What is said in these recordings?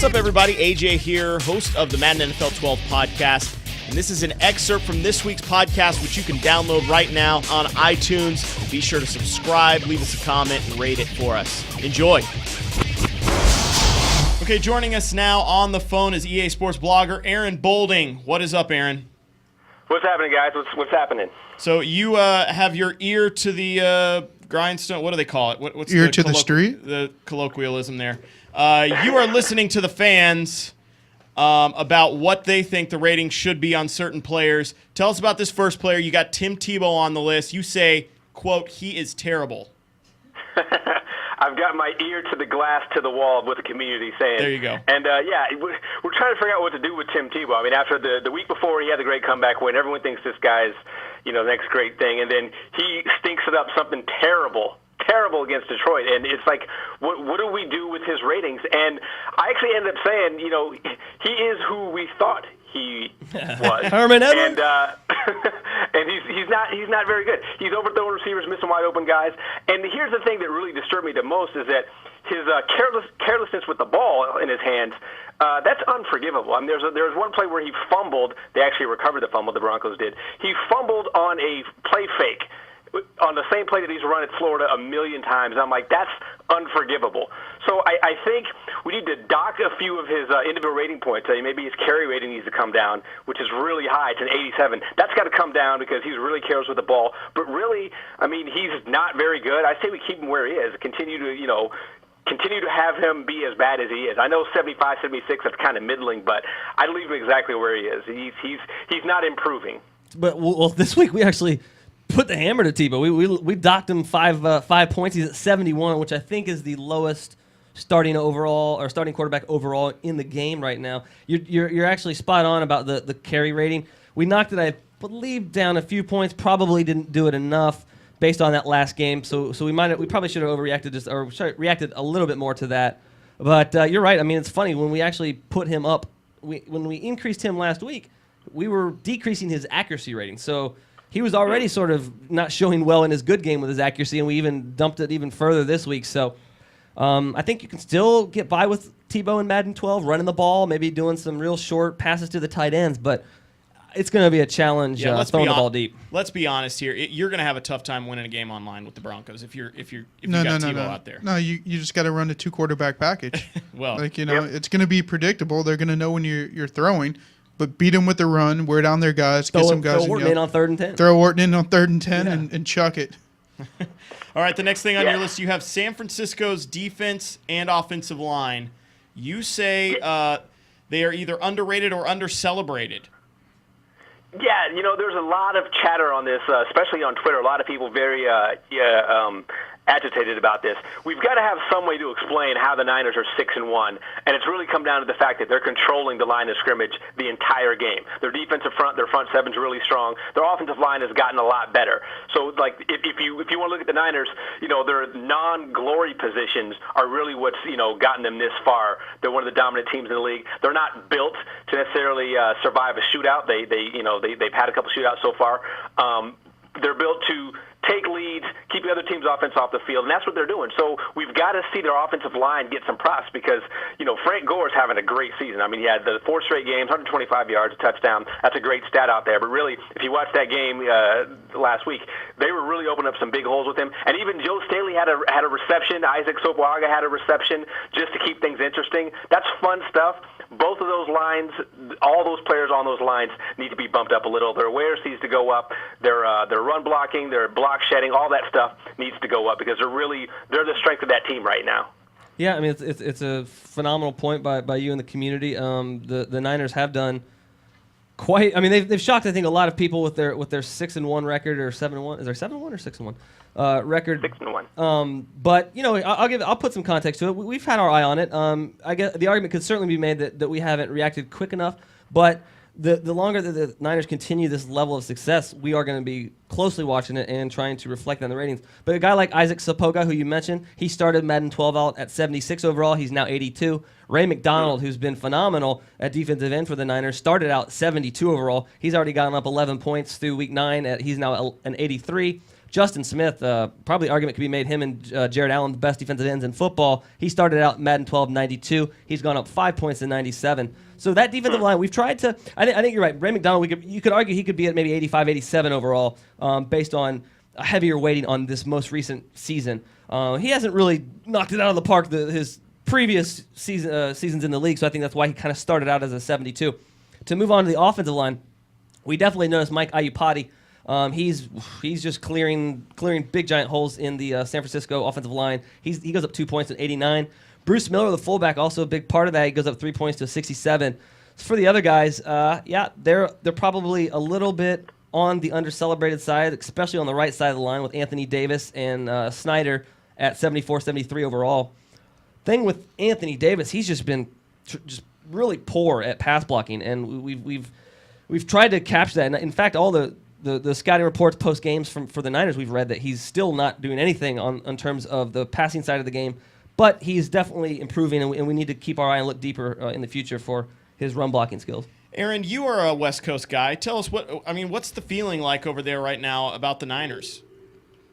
What's up, everybody? AJ here, host of the Madden NFL 12 podcast. And this is an excerpt from this week's podcast, which you can download right now on iTunes. Be sure to subscribe, leave us a comment, and rate it for us. Enjoy. Okay, joining us now on the phone is EA Sports blogger Aaron Bolding. What is up, Aaron? What's happening, guys? What's happening? So you have your ear to the grindstone. What do they call it? What's ear to the street? The colloquialism there. You are listening to the fans about what they think the rating should be on certain players. Tell us about this first player. You got Tim Tebow on the list. You say, quote, he is terrible. I've got my ear to the glass, to the wall, with the community saying. There you go. And, we're trying to figure out what to do with Tim Tebow. I mean, after the week before he had the great comeback win, everyone thinks this guy's, the next great thing. And then he stinks it up something terrible against Detroit. And it's like, what do we do with his ratings? And I actually ended up saying, he is who we thought he was. Herman Edwards? And he's not very good. He's overthrowing receivers, missing wide open guys. And here's the thing that really disturbed me the most is that his carelessness with the ball in his hands, that's unforgivable. I mean, there's one play where he fumbled. They actually recovered the fumble, the Broncos did. He fumbled on a play fake on the same play that he's run at Florida a million times. I'm like, that's unforgivable. So I think we need to dock a few of his individual rating points. Maybe his carry rating needs to come down, which is really high. It's an 87. That's got to come down because he's really careless with the ball. But really, I mean, he's not very good. I say we keep him where he is. Continue to have him be as bad as he is. I know 75, 76, that's kind of middling, but I'd leave him exactly where he is. He's not improving. But this week we actually put the hammer to Tebow. We docked him 5 points. He's at 71, which I think is the lowest starting quarterback overall in the game right now. You're actually spot on about the carry rating. We knocked it, I believe, down a few points. Probably didn't do it enough based on that last game. So we probably should have overreacted reacted a little bit more to that. But you're right. I mean, it's funny when we actually put him up. When we increased him last week, we were decreasing his accuracy rating. So he was already sort of not showing well in his good game with his accuracy, and we even dumped it even further this week. So I think you can still get by with Tebow in Madden 12, running the ball, maybe doing some real short passes to the tight ends, but it's going to be a challenge throwing the ball deep. Let's be honest here. You're going to have a tough time winning a game online with the Broncos if you got Tebow out there. No, you just got to run a 2-quarterback package. Well, It's going to be predictable. They're going to know when you're throwing. But beat them with the run, wear down their guys, get some guys. Throw Orton in on 3rd and 10. Throw Orton in on 3rd and 10 and chuck it. All right, the next thing on your list, you have San Francisco's defense and offensive line. You say they are either underrated or under-celebrated. Yeah, there's a lot of chatter on this, especially on Twitter. A lot of people very agitated about this. We've got to have some way to explain how the Niners are 6-1, and it's really come down to the fact that they're controlling the line of scrimmage the entire game. Their defensive front, their front seven's really strong. Their offensive line has gotten a lot better. So, like, if you want to look at the Niners, their non-glory positions are really what's gotten them this far. They're one of the dominant teams in the league. They're not built to necessarily survive a shootout. They've had a couple shootouts so far. They're built to take leads, keep the other team's offense off the field, and that's what they're doing. So we've got to see their offensive line get some props because, Frank Gore's having a great season. I mean, he had the 4 straight games, 125 yards, a touchdown. That's a great stat out there. But really, if you watched that game last week, they were really opening up some big holes with him. And even Joe Staley had a reception. Isaac Sopoaga had a reception just to keep things interesting. That's fun stuff. Both of those lines, all those players on those lines need to be bumped up a little. Their awareness needs to go up. Their run blocking, their block shedding, all that stuff needs to go up because they're the strength of that team right now. Yeah, I mean it's a phenomenal point by you in the community. The Niners have done quite. I mean they've shocked I think a lot of people with their 6-1 record or 7-1. Is there 7-1 or 6-1 record? 6-1. But I'll put some context to it. We've had our eye on it. I guess the argument could certainly be made that we haven't reacted quick enough, but the longer that the Niners continue this level of success, we are going to be closely watching it and trying to reflect on the ratings. But a guy like Isaac Sopoga, who you mentioned, he started Madden 12 out at 76 overall. He's now 82. Ray McDonald, who's been phenomenal at defensive end for the Niners, started out 72 overall. He's already gotten up 11 points through week 9. He's now an 83. Justin Smith, probably argument could be made, him and Jared Allen, the best defensive ends in football. He started out Madden 12 92. He's gone up 5 points in 97. So that defensive line, we've tried to. I think you're right. Ray McDonald, you could argue he could be at maybe 85, 87 overall, based on a heavier weighting on this most recent season. He hasn't really knocked it out of the park his previous seasons in the league, so I think that's why he kind of started out as a 72. To move on to the offensive line, we definitely noticed Mike Iupati. He's just clearing big giant holes in the San Francisco offensive line. He goes up 2 points to 89. Bruce Miller, the fullback, also a big part of that. He goes up 3 points to 67. For the other guys, they're probably a little bit on the under-celebrated side, especially on the right side of the line with Anthony Davis and Snyder at 74, 73 overall. Thing with Anthony Davis, he's just been just really poor at pass blocking, and we've tried to capture that. And in fact, all the scouting reports post games for the Niners, we've read that he's still not doing anything on terms of the passing side of the game, but he's definitely improving, and we need to keep our eye and look deeper in the future for his run blocking skills. Aaron, you are a West Coast guy. Tell us what's the feeling like over there right now about the Niners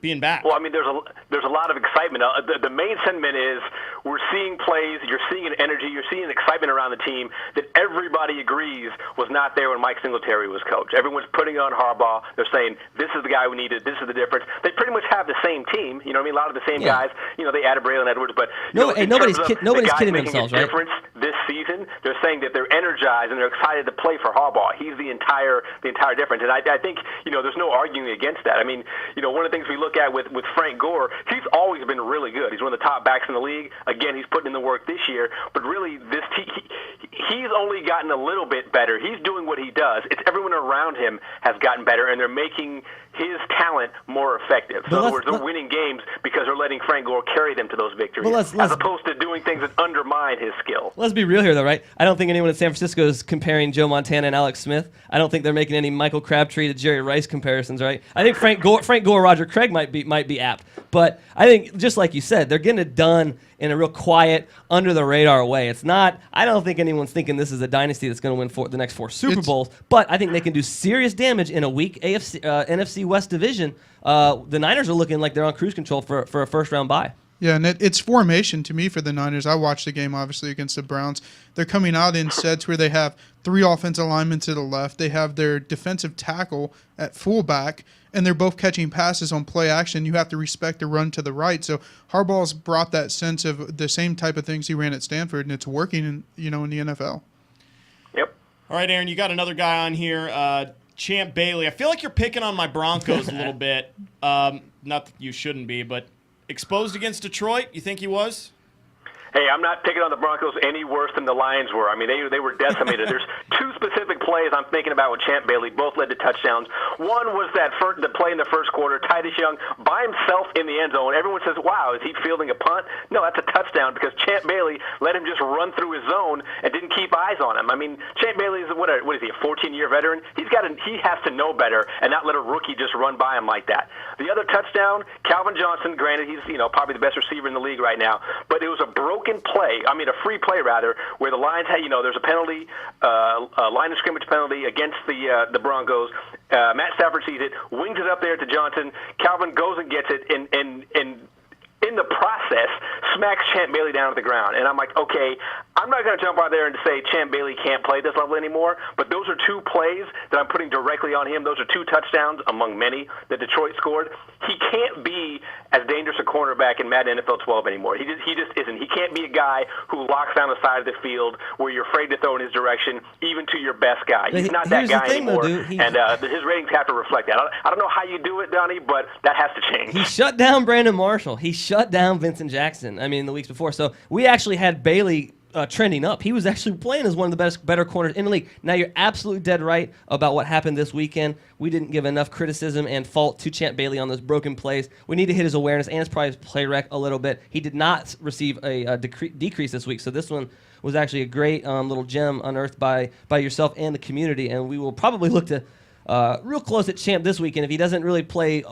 being back? Well, I mean, there's a lot of excitement. The main sentiment is we're seeing plays, you're seeing an energy, you're seeing an excitement around the team that everybody agrees was not there when Mike Singletary was coach. Everyone's putting on Harbaugh. They're saying, this is the guy we needed, this is the difference. They pretty much have the same team, you know what I mean? A lot of the same guys. You know, they added Braylon Edwards, but nobody's kidding themselves, right? Difference this season, they're saying that they're energized and they're excited to play for Harbaugh. He's the entire difference. And I think, there's no arguing against that. I mean, one of the things we look at with Frank Gore, he's always been really good. He's one of the top backs in the league. Again, he's putting in the work this year, but really he's only gotten a little bit better. He's doing what he does. It's everyone around him has gotten better, and they're making his talent more effective. So in other words, they're winning games because they're letting Frank Gore carry them to those victories, as opposed to doing things that undermine his skill. Let's be real here, though, right? I don't think anyone in San Francisco is comparing Joe Montana and Alex Smith. I don't think they're making any Michael Crabtree to Jerry Rice comparisons, right? I think Frank Gore, Roger Craig might be apt, but I think just like you said, they're getting it done in a real quiet, under the radar way. It's not. I don't think anyone's thinking this is a dynasty that's going to win the next 4 Super Bowls, but I think they can do serious damage in a weak NFC West division. The Niners are looking like they're on cruise control for a first-round bye. Yeah, and it's formation to me for the Niners. I watched the game, obviously, against the Browns. They're coming out in sets where they have 3 offensive linemen to the left. They have their defensive tackle at fullback, and they're both catching passes on play action. You have to respect the run to the right. So Harbaugh's brought that sense of the same type of things he ran at Stanford, and it's working in the NFL. Yep. All right, Aaron, you got another guy on here, Champ Bailey. I feel like you're picking on my Broncos a little bit. Not that you shouldn't be, but exposed against Detroit, you think he was? Hey, I'm not picking on the Broncos any worse than the Lions were. I mean, they were decimated. There's 2 specific plays I'm thinking about with Champ Bailey. Both led to touchdowns. One was the play in the first quarter, Titus Young by himself in the end zone. Everyone says, wow, is he fielding a punt? No, that's a touchdown because Champ Bailey let him just run through his zone and didn't keep eyes on him. I mean, Champ Bailey is, what is he, a 14-year veteran? He has to know better and not let a rookie just run by him like that. The other touchdown, Calvin Johnson, granted, he's probably the best receiver in the league right now, but it was a a free play rather, where the Lions had, there's a penalty, a line of scrimmage penalty against the Broncos. Matt Stafford sees it, wings it up there to Johnson. Calvin goes and gets it, and in the process, smacks Champ Bailey down at the ground. And I'm like, okay, I'm not going to jump out there and say Champ Bailey can't play at this level anymore, but those are 2 plays that I'm putting directly on him. Those are 2 touchdowns among many that Detroit scored. He can't be as dangerous a cornerback in Madden NFL 12 anymore. He just isn't. He can't be a guy who locks down the side of the field where you're afraid to throw in his direction, even to your best guy. He's not that guy anymore, and his ratings have to reflect that. I don't know how you do it, Donnie, but that has to change. He shut down Brandon Marshall. He shut down Vincent Jackson, the weeks before. So we actually had Bailey trending up. He was actually playing as one of the better corners in the league. Now, you're absolutely dead right about what happened this weekend. We didn't give enough criticism and fault to Champ Bailey on those broken plays. We need to hit his awareness and his probably his play rec a little bit. He did not receive a decrease this week, so this one was actually a great little gem unearthed by yourself and the community, and we will probably look to real close at Champ this weekend. If he doesn't really play,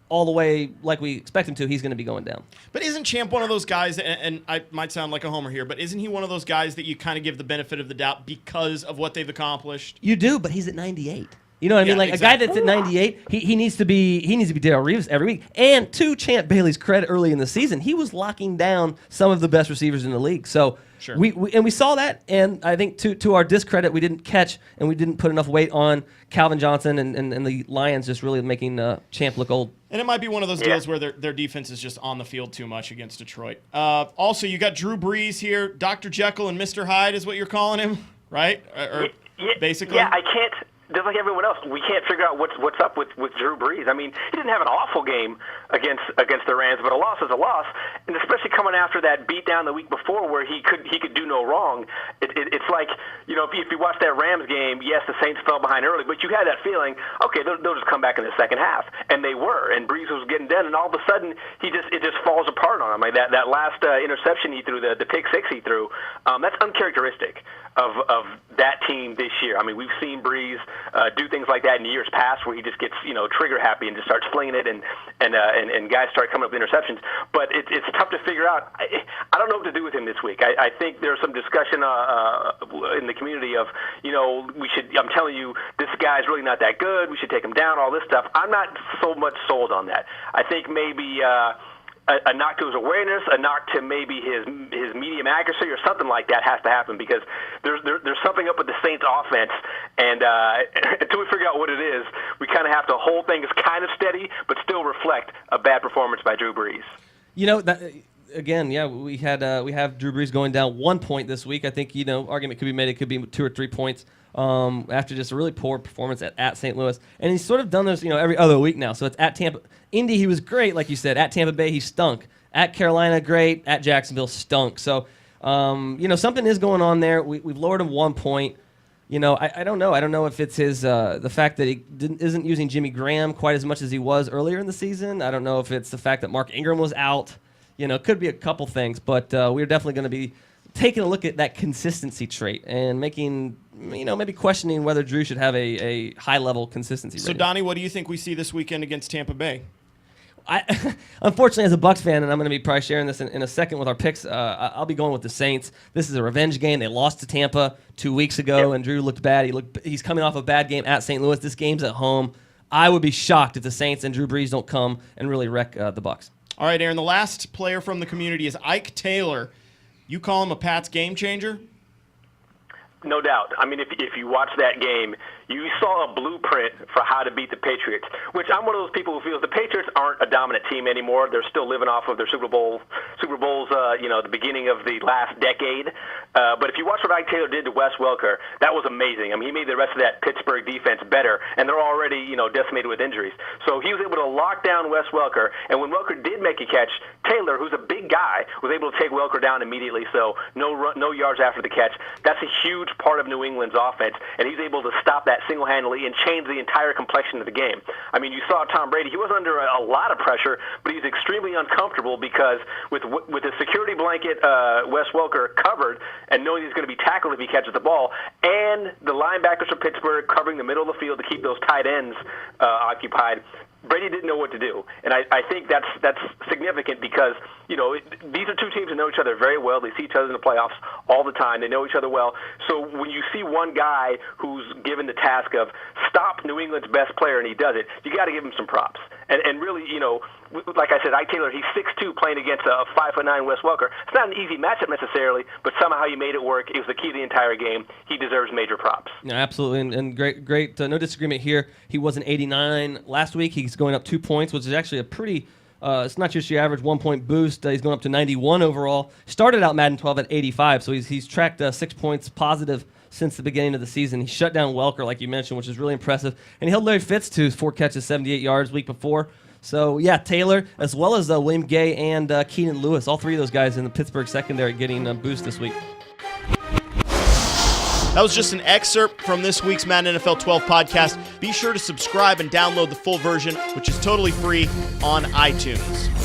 all the way like we expect him to, he's going to be going down. But isn't Champ one of those guys, and I might sound like a homer here, but isn't he one of those guys that you kind of give the benefit of the doubt because of what they've accomplished? You do, but he's at 98. You know what I mean? Yeah, Like exactly. a guy that's at 98, he needs to be Darrell Reeves every week. And to Champ Bailey's credit, early in the season, he was locking down some of the best receivers in the league. So Sure. we saw that, and I think to our discredit, we didn't catch and we didn't put enough weight on Calvin Johnson and the Lions just really making Champ look old. And it might be one of those deals where their defense is just on the field too much against Detroit. Also, you got Drew Brees here. Dr. Jekyll and Mr. Hyde is what you're calling him, right? Or basically? Yeah, I can't. Just like everyone else, we can't figure out what's up with Drew Brees. I mean, he didn't have an awful game against the Rams, but a loss is a loss, and especially coming after that beatdown the week before where he could do no wrong. It's like, you know, if you watch that Rams game, yes, the Saints fell behind early, but you had that feeling, okay, they'll just come back in the second half, and they were, and Brees was getting done, and all of a sudden it just falls apart on him. Like that last interception he threw, the pick six he threw, that's uncharacteristic of that team this year. I mean, we've seen Brees do things like that in years past, where he just gets, you know, trigger happy and just starts flinging it, and guys start coming up with interceptions. But it's tough to figure out. I don't know what to do with him this week. I think there's some discussion in the community of, you know, I'm telling you, this guy's really not that good. We should take him down. All this stuff. I'm not so much sold on that. I think maybe a knock to his awareness, a knock to maybe his medium accuracy, or something like that has to happen, because there's something up with the Saints offense, and until we figure out what it is, we kind of have to hold things kind of steady, but still reflect a bad performance by Drew Brees. You know, that, again, yeah, we have Drew Brees going down 1 point this week. I think, you know, argument could be made it could be 2 or 3 points after just a really poor performance at St. Louis. And he's sort of done this, you know, every other week now. So it's at Tampa. Indy, he was great, like you said. At Tampa Bay, he stunk. At Carolina, great. At Jacksonville, stunk. So, you know, something is going on there. We've lowered him 1 point. You know, I don't know. I don't know if it's his the fact that he isn't using Jimmy Graham quite as much as he was earlier in the season. I don't know if it's the fact that Mark Ingram was out. You know, it could be a couple things, but we're definitely going to be taking a look at that consistency trait and making, you know, maybe questioning whether Drew should have a high-level consistency So, rating. Donnie, what do you think we see this weekend against Tampa Bay? Unfortunately, as a Bucs fan, and I'm going to be probably sharing this in a second with our picks, I'll be going with the Saints. This is a revenge game. They lost to Tampa 2 weeks ago, and Drew looked bad. He's coming off a bad game at St. Louis. This game's at home. I would be shocked if the Saints and Drew Brees don't come and really wreck the Bucs. All right, Aaron, the last player from the community is Ike Taylor. You call him a Pats game changer? No doubt. I mean, if you watch that game, you saw a blueprint for how to beat the Patriots, which I'm one of those people who feels the Patriots aren't a dominant team anymore. They're still living off of their Super Bowls, you know, the beginning of the last decade. But if you watch what Ike Taylor did to Wes Welker, that was amazing. I mean, he made the rest of that Pittsburgh defense better, and they're already, you know, decimated with injuries. So he was able to lock down Wes Welker, and when Welker did make a catch, Taylor, who's a big guy, was able to take Welker down immediately, so no yards after the catch. That's a huge part of New England's offense, and he's able to stop that single-handedly and change the entire complexion of the game. I mean, you saw Tom Brady. He was under a lot of pressure, but he's extremely uncomfortable because with his security blanket, Wes Welker covered, and knowing he's going to be tackled if he catches the ball, and the linebackers from Pittsburgh covering the middle of the field to keep those tight ends occupied, Brady didn't know what to do, and I think that's significant because, you know, these are two teams that know each other very well. They see each other in the playoffs all the time. They know each other well. So when you see one guy who's given the task of stop New England's best player and he does it, you got to give him some props. And really, you know, like I said, Ike Taylor, he's 6'2", playing against a 5'9" Wes Welker. It's not an easy matchup necessarily, but somehow he made it work. It was the key to the entire game. He deserves major props. Yeah, absolutely, and great. No disagreement here. He was an 89 last week. He's going up 2 points, which is actually a pretty. It's not just your average 1 point boost. He's going up to 91 overall. Started out Madden 12 at 85, so he's tracked 6 points positive since the beginning of the season. He shut down Welker, like you mentioned, which is really impressive. And he held Larry Fitz to his 4 catches, 78 yards week before. So, yeah, Taylor, as well as William Gay and Keenan Lewis, all three of those guys in the Pittsburgh secondary getting a boost this week. That was just an excerpt from this week's Madden NFL 12 podcast. Be sure to subscribe and download the full version, which is totally free on iTunes.